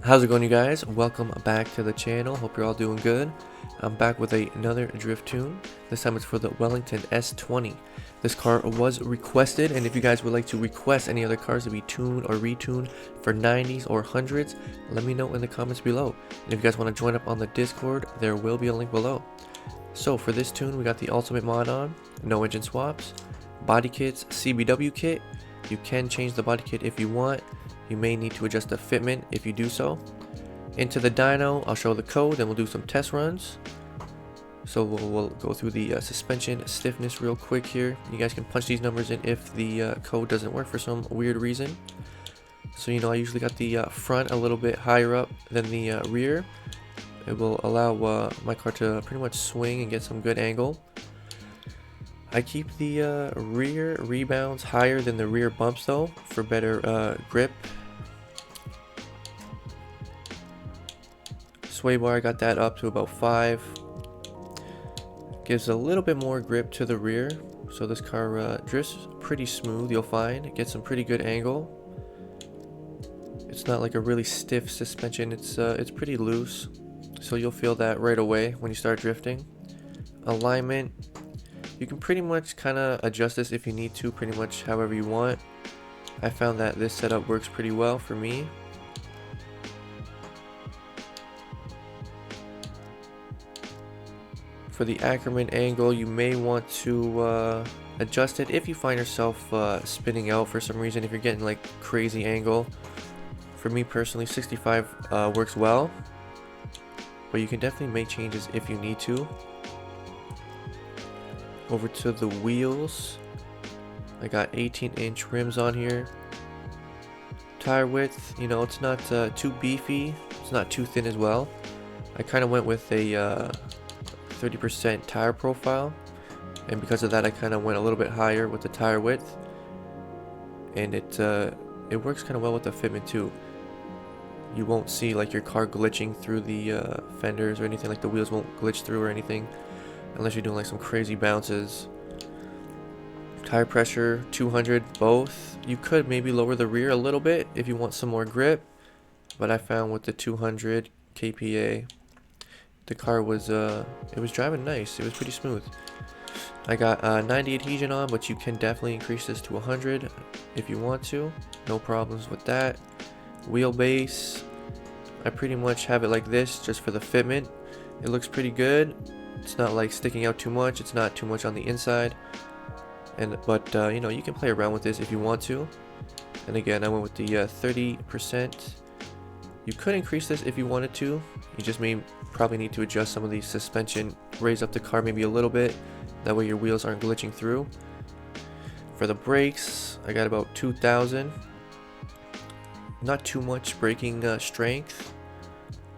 How's it going, you guys? Welcome back to the channel. Hope you're all doing good. I'm back with another drift tune. This time it's for the Wellington S20. This car was requested, and if you guys would like to request any other cars to be tuned or retuned for 90s or 100s, let me know in the comments below. And if you guys want to join up on the Discord, there will be a link below. So for this tune, we got the ultimate mod on, no engine swaps, body kits, CBW kit. You can change the body kit if you want. You may need to adjust the fitment if you do so. Into the dyno, I'll show the code, and we'll do some test runs. So we'll go through the suspension stiffness real quick here. You guys can punch these numbers in if the code doesn't work for some weird reason. So I usually got the front a little bit higher up than the rear. It will allow my car to pretty much swing and get some good angle. I keep the rear rebounds higher than the rear bumps though, for better grip. Sway bar, I got that up to about 5. Gives a little bit more grip to the rear, so this car drifts pretty smooth, you'll find. It gets some pretty good angle. It's not like a really stiff suspension, it's pretty loose, so you'll feel that right away when you start drifting. Alignment, you can pretty much kind of adjust this if you need to, pretty much however you want. I found that this setup works pretty well for me. For the Ackerman angle, you may want to adjust it if you find yourself spinning out for some reason, if you're getting like crazy angle. For me personally, 65 works well, but you can definitely make changes if you need to. Over to the wheels, I got 18-inch rims on here. Tire width, it's not too beefy, it's not too thin as well. I kind of went with a 30% tire profile, and because of that I kind of went a little bit higher with the tire width, and it works kind of well with the fitment too. You won't see like your car glitching through the fenders or anything, like the wheels won't glitch through or anything unless you're doing like some crazy bounces. Tire pressure 200 both. You could maybe lower the rear a little bit if you want some more grip, but I found with the 200 kPa the car was it was driving nice. It was pretty smooth. I got 90 adhesion on, but you can definitely increase this to 100 if you want to. No problems with that. Wheelbase, I pretty much have it like this just for the fitment. It looks pretty good. It's not like sticking out too much. It's not too much on the inside. But you can play around with this if you want to. And again, I went with the 30%. You could increase this if you wanted to. You just probably need to adjust some of the suspension, raise up the car maybe a little bit. That way your wheels aren't glitching through. For the brakes, I got about 2,000. Not too much braking strength.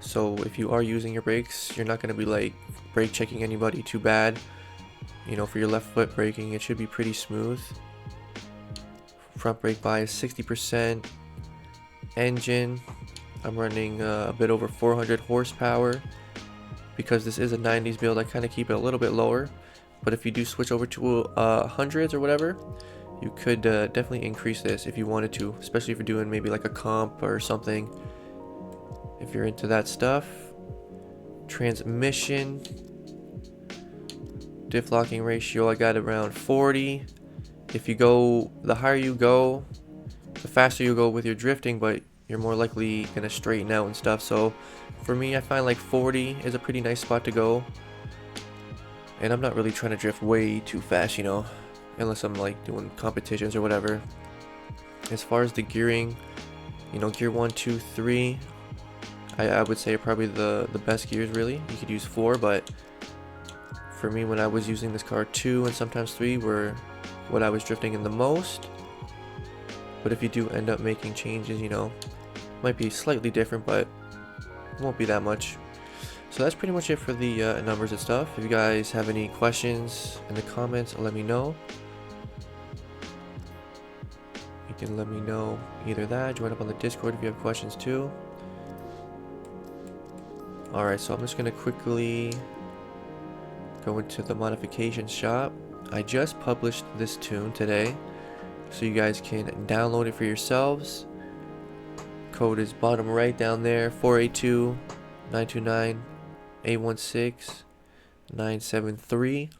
So if you are using your brakes, you're not going to be like brake checking anybody too bad. For your left foot braking, it should be pretty smooth. Front brake bias 60%. Engine, I'm running a bit over 400 horsepower. Because this is a 90s build, I kind of keep it a little bit lower. But if you do switch over to hundreds or whatever, you could definitely increase this if you wanted to, especially if you're doing maybe like a comp or something, if you're into that stuff. Transmission, diff locking ratio, I got around 40. If you go, the higher you go, the faster you go with your drifting, but you're more likely gonna straighten out and stuff. So for me, I find like 40 is a pretty nice spot to go. And I'm not really trying to drift way too fast, unless I'm like doing competitions or whatever. As far as the gearing, gear 1, 2, 3, I would say probably the best gears really. You could use 4, but for me, when I was using this car, 2 and sometimes 3 were what I was drifting in the most. But if you do end up making changes, might be slightly different, but it won't be that much. So that's pretty much it for the numbers and stuff. If you guys have any questions in the comments, let me know. You can let me know either that, join up on the Discord if you have questions too. Alright, so I'm just going to quickly go into the modification shop. I just published this tune today, so you guys can download it for yourselves. code is bottom right down there, 482-929-816-973.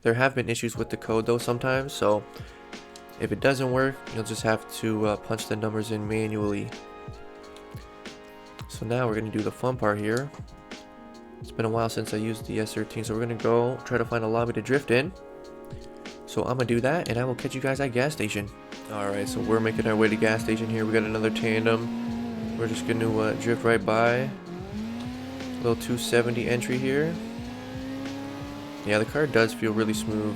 There have been issues with the code though sometimes, so if it doesn't work, you'll just have to punch the numbers in manually. So now we're going to do the fun part here. It's been a while since I used the S13, so we're going to go try to find a lobby to drift in. So I'm going to do that, and I will catch you guys at gas station. Alright, so we're making our way to gas station here. We got another Tandem. We're just going to drift right by. Little 270 entry here. Yeah, the car does feel really smooth.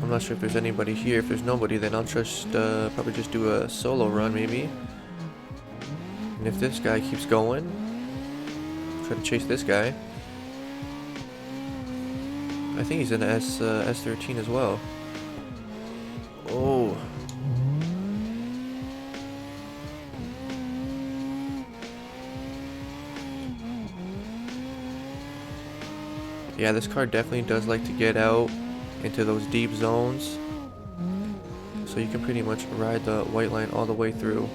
I'm not sure if there's anybody here. If there's nobody, then I'll just probably just do a solo run maybe. And if this guy keeps going, try to chase this guy. I think he's in the S13 as well. Oh. Yeah, this car definitely does like to get out into those deep zones, so you can pretty much ride the white line all the way through.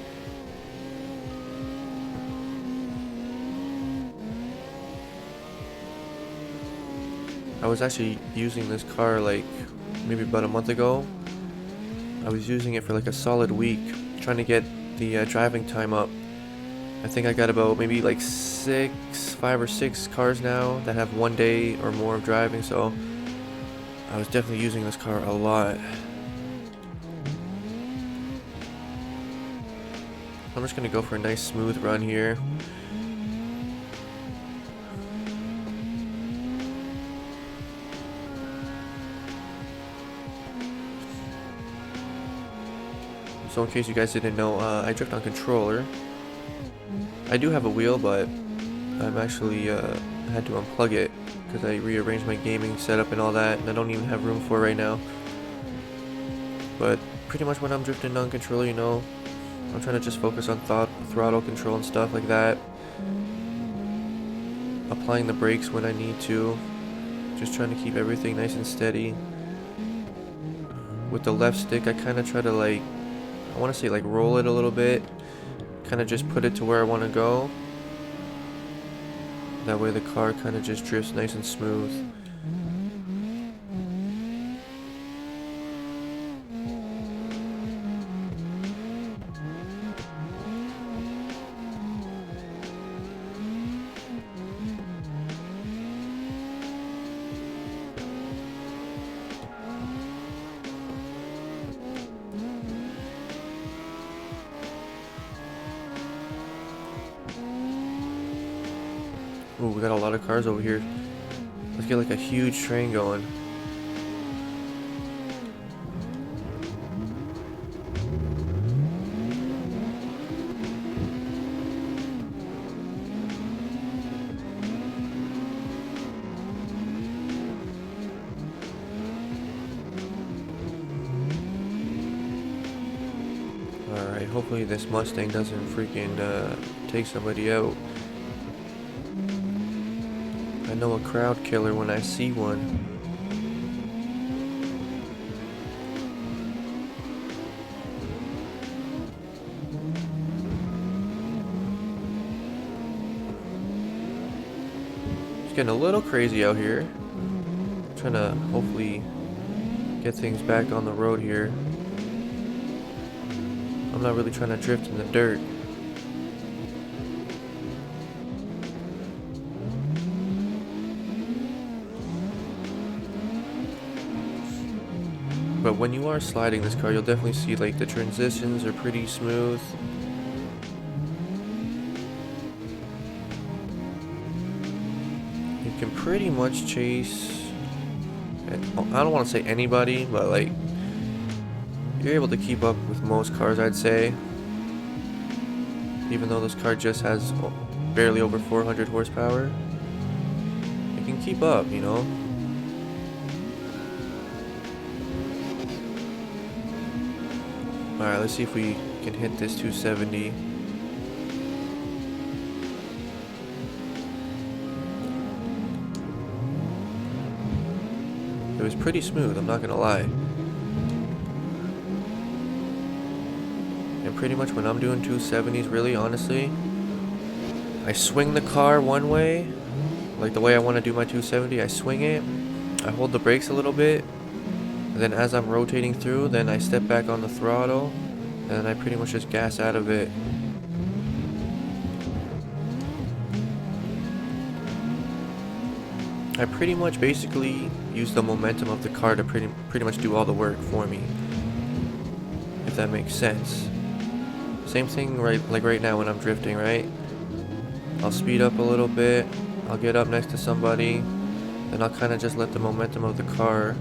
I was actually using this car like maybe about a month ago. I was using it for like a solid week, trying to get the driving time up. I think I got about maybe like 5 or 6 cars now that have 1 day or more of driving, so I was definitely using this car a lot. I'm just gonna go for a nice smooth run here. So in case you guys didn't know, I drift on controller. I do have a wheel, but I'm actually had to unplug it because I rearranged my gaming setup and all that, and I don't even have room for it right now. But pretty much when I'm drifting on controller, you know, I'm trying to just focus on throttle control and stuff like that. Applying the brakes when I need to. Just trying to keep everything nice and steady. With the left stick, I kind of try to like, I want to say like roll it a little bit. Kind of just put it to where I want to go. That way the car kind of just drifts nice and smooth. Ooh, we got a lot of cars over here. Let's get like a huge train going. Alright, hopefully this Mustang doesn't freaking take somebody out. I know a crowd killer when I see one. It's getting a little crazy out here. Trying to hopefully get things back on the road here. I'm not really trying to drift in the dirt. But when you are sliding this car, you'll definitely see like the transitions are pretty smooth. You can pretty much chase, I don't want to say anybody, but like you're able to keep up with most cars, I'd say. Even though this car just has barely over 400 horsepower, it can keep up, you know. Alright, let's see if we can hit this 270. It was pretty smooth, I'm not gonna lie. pretty much when I'm doing 270s, really, honestly, I swing the car one way, like the way I want to do my 270, I swing it, I hold the brakes a little bit, and then as I'm rotating through, then I step back on the throttle, and then I pretty much just gas out of it. I pretty much basically use the momentum of the car to pretty much do all the work for me, if that makes sense. Same thing right now when I'm drifting, right? I'll speed up a little bit, I'll get up next to somebody, then I'll kind of just let the momentum of the car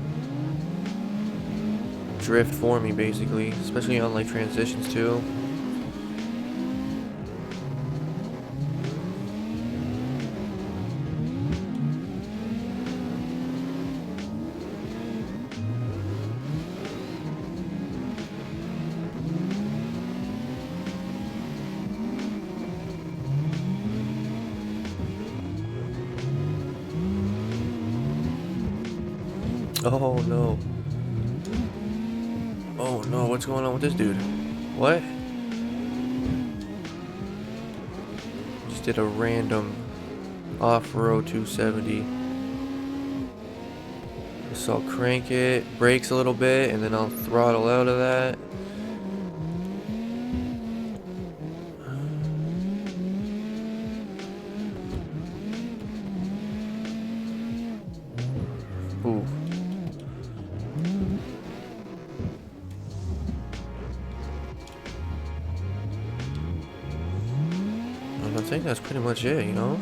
drift for me, basically, especially on like transitions too. Oh no. Oh no, what's going on with this dude? What? Just did a random off-road 270. So I'll crank it, brakes a little bit, and then I'll throttle out of that. Ooh. I think that's pretty much it, you know?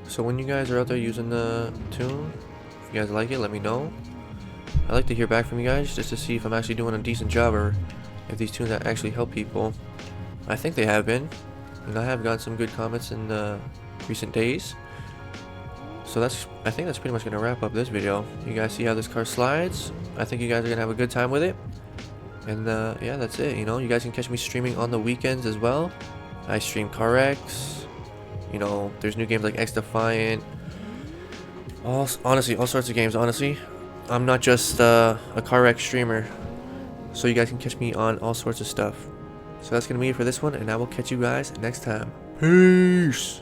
So when you guys are out there using the tune, if you guys like it, let me know. I'd like to hear back from you guys just to see if I'm actually doing a decent job or if these tunes actually help people. I think they have been, and I have gotten some good comments in recent days. So I think that's pretty much gonna wrap up this video. You guys see how this car slides? I think you guys are gonna have a good time with it. And yeah, that's it. You know, you guys can catch me streaming on the weekends as well. I stream CarX. You know, there's new games like X Defiant. Honestly, all sorts of games. Honestly, I'm not just a CarX streamer, so you guys can catch me on all sorts of stuff. So that's gonna be it for this one, and I will catch you guys next time. Peace.